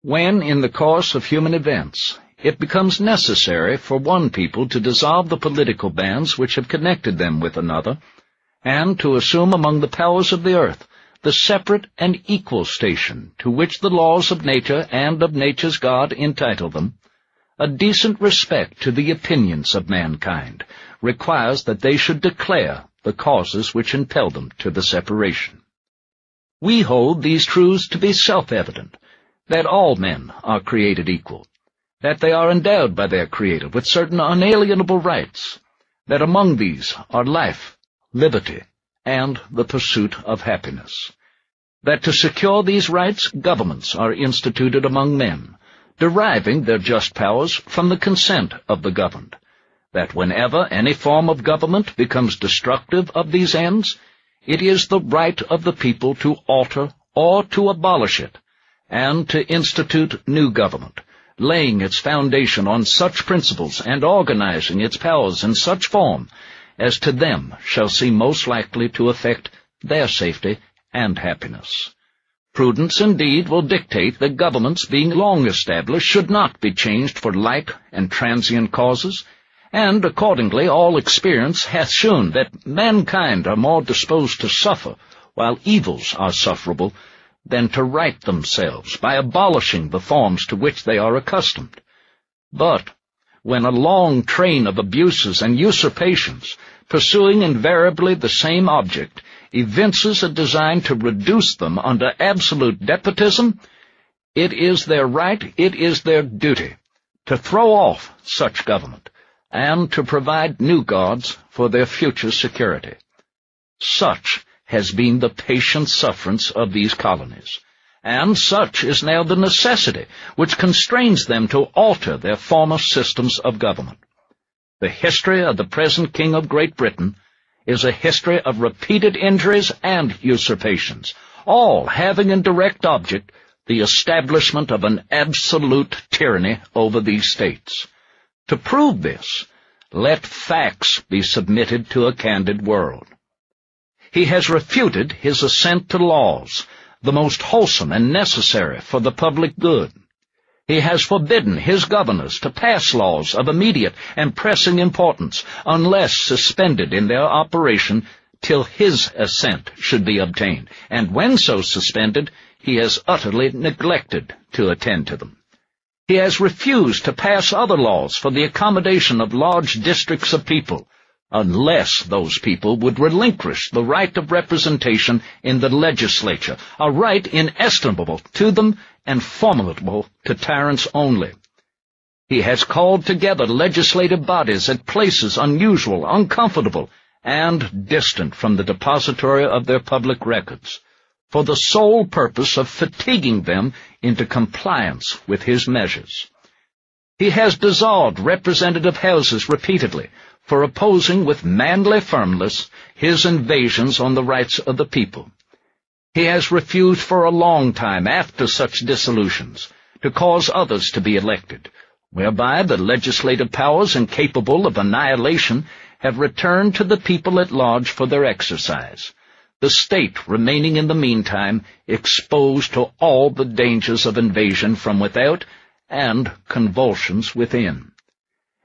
When, in the course of human events, it becomes necessary for one people to dissolve the political bands which have connected them with another, and to assume among the powers of the earth the separate and equal station to which the laws of nature and of nature's God entitle them, a decent respect to the opinions of mankind requires that they should declare the causes which impel them to the separation. We hold these truths to be self-evident, that all men are created equal, that they are endowed by their Creator with certain unalienable rights, that among these are life, liberty, and the pursuit of happiness, that to secure these rights governments are instituted among men, deriving their just powers from the consent of the governed, that whenever any form of government becomes destructive of these ends, it is the right of the people to alter or to abolish it, and to institute new government, laying its foundation on such principles and organizing its powers in such form as to them shall seem most likely to affect their safety and happiness. Prudence indeed will dictate that governments being long established should not be changed for light and transient causes, and accordingly all experience hath shewn that mankind are more disposed to suffer, while evils are sufferable, than to right themselves by abolishing the forms to which they are accustomed. But when a long train of abuses and usurpations, pursuing invariably the same object, evinces a design to reduce them under absolute despotism, it is their right, it is their duty, to throw off such government, and to provide new gods for their future security. Such has been the patient sufferance of these colonies, and such is now the necessity which constrains them to alter their former systems of government. The history of the present King of Great Britain is a history of repeated injuries and usurpations, all having in direct object the establishment of an absolute tyranny over these states. To prove this, let facts be submitted to a candid world. He has refuted his assent to laws, the most wholesome and necessary for the public good. He has forbidden his governors to pass laws of immediate and pressing importance, unless suspended in their operation till his assent should be obtained, and when so suspended, he has utterly neglected to attend to them. He has refused to pass other laws for the accommodation of large districts of people, unless those people would relinquish the right of representation in the legislature, a right inestimable to them and formidable to tyrants only. He has called together legislative bodies at places unusual, uncomfortable, and distant from the depository of their public records, for the sole purpose of fatiguing them into compliance with his measures. He has dissolved representative houses repeatedly, for opposing with manly firmness his invasions on the rights of the people. He has refused for a long time after such dissolutions to cause others to be elected, whereby the legislative powers incapable of annihilation have returned to the people at large for their exercise, the state remaining in the meantime exposed to all the dangers of invasion from without and convulsions within.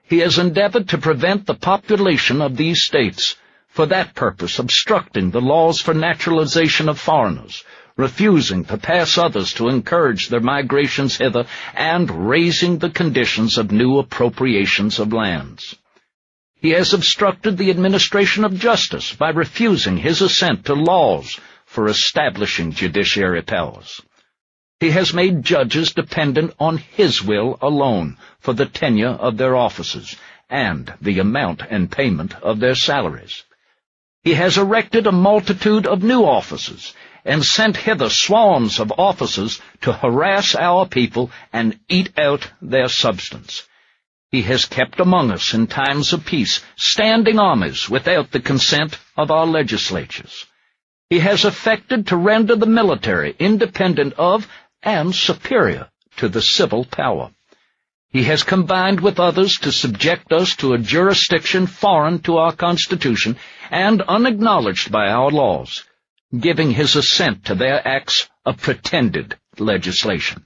He has endeavored to prevent the population of these states, for that purpose obstructing the laws for naturalization of foreigners, refusing to pass others to encourage their migrations hither, and raising the conditions of new appropriations of lands. He has obstructed the administration of justice by refusing his assent to laws for establishing judiciary powers. He has made judges dependent on his will alone for the tenure of their offices and the amount and payment of their salaries. He has erected a multitude of new offices and sent hither swarms of officers to harass our people and eat out their substance. He has kept among us in times of peace standing armies without the consent of our legislatures. He has affected to render the military independent of and superior to the civil power. He has combined with others to subject us to a jurisdiction foreign to our Constitution and unacknowledged by our laws, giving his assent to their acts of pretended legislation.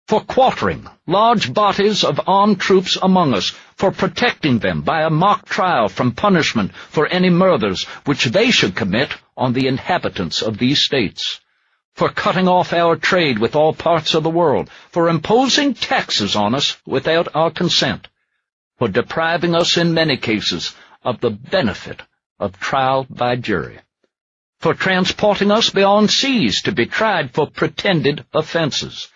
for quartering large bodies of armed troops among us, for protecting them by a mock trial from punishment for any murders which they should commit on the inhabitants of these states, for cutting off our trade with all parts of the world, for imposing taxes on us without our consent, for depriving us in many cases of the benefit of trial by jury, for transporting us beyond seas to be tried for pretended offenses,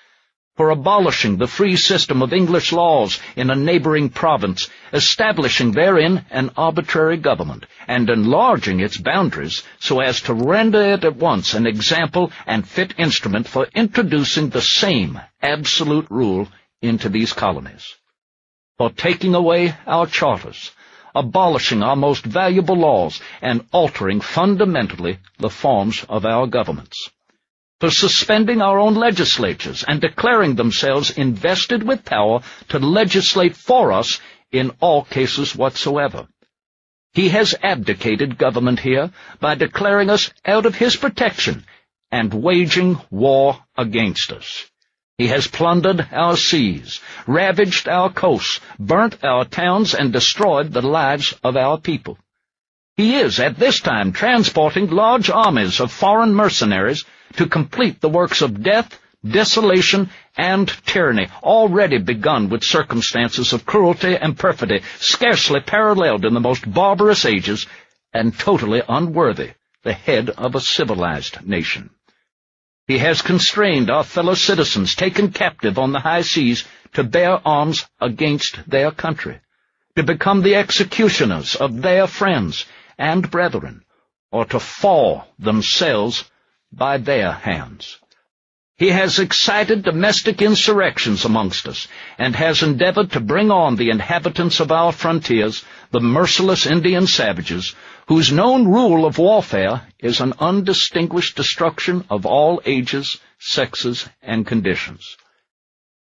for abolishing the free system of English laws in a neighboring province, establishing therein an arbitrary government, and enlarging its boundaries so as to render it at once an example and fit instrument for introducing the same absolute rule into these colonies, for taking away our charters, abolishing our most valuable laws, and altering fundamentally the forms of our governments, for suspending our own legislatures and declaring themselves invested with power to legislate for us in all cases whatsoever. He has abdicated government here by declaring us out of his protection and waging war against us. He has plundered our seas, ravaged our coasts, burnt our towns, and destroyed the lives of our people. He is at this time transporting large armies of foreign mercenaries to complete the works of death, desolation, and tyranny, already begun with circumstances of cruelty and perfidy scarcely paralleled in the most barbarous ages, and totally unworthy the head of a civilized nation. He has constrained our fellow citizens taken captive on the high seas to bear arms against their country, to become the executioners of their friends and brethren, or to fall themselves by their hands. He has excited domestic insurrections amongst us, and has endeavored to bring on the inhabitants of our frontiers, the merciless Indian savages, whose known rule of warfare is an undistinguished destruction of all ages, sexes, and conditions.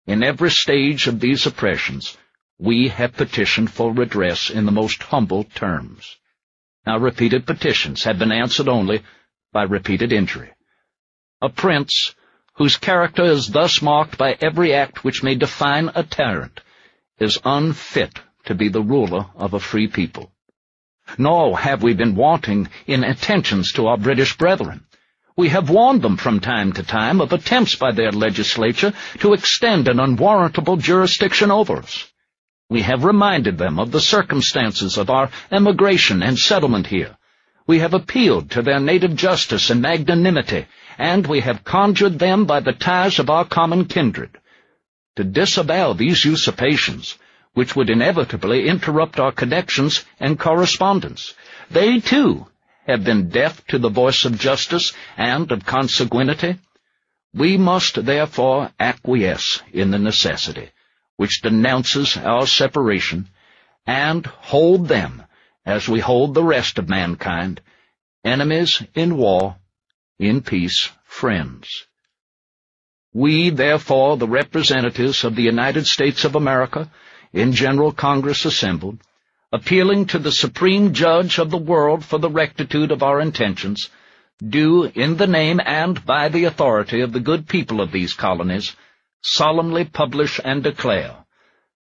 In every stage of these oppressions, we have petitioned for redress in the most humble terms. Our repeated petitions have been answered only by repeated injury. A prince, whose character is thus marked by every act which may define a tyrant, is unfit to be the ruler of a free people. Nor have we been wanting in attentions to our British brethren. We have warned them from time to time of attempts by their legislature to extend an unwarrantable jurisdiction over us. We have reminded them of the circumstances of our emigration and settlement here. We have appealed to their native justice and magnanimity, and we have conjured them by the ties of our common kindred to disavow these usurpations, which would inevitably interrupt our connections and correspondence. They, too, have been deaf to the voice of justice and of consanguinity. We must therefore acquiesce in the necessity which denounces our separation, and hold them, as we hold the rest of mankind, enemies in war, in peace, friends. We, therefore, the representatives of the United States of America, in General Congress assembled, appealing to the Supreme Judge of the world for the rectitude of our intentions, do, in the name and by the authority of the good people of these colonies, solemnly publish and declare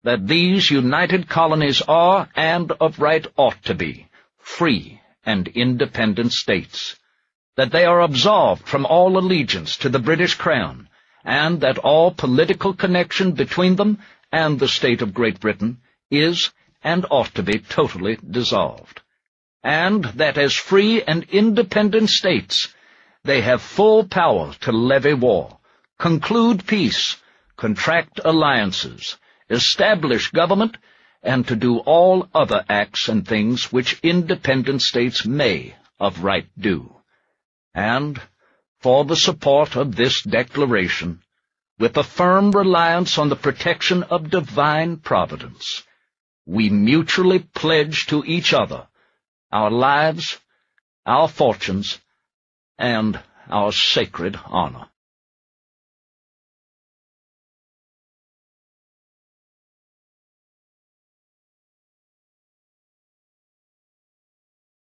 that these united colonies are, and of right ought to be, free and independent states, that they are absolved from all allegiance to the British Crown, and that all political connection between them and the state of Great Britain is and ought to be totally dissolved, and that as free and independent states they have full power to levy war, conclude peace, contract alliances, establish government, and to do all other acts and things which independent states may of right do. And for the support of this declaration, with a firm reliance on the protection of divine providence, we mutually pledge to each other our lives, our fortunes, and our sacred honor.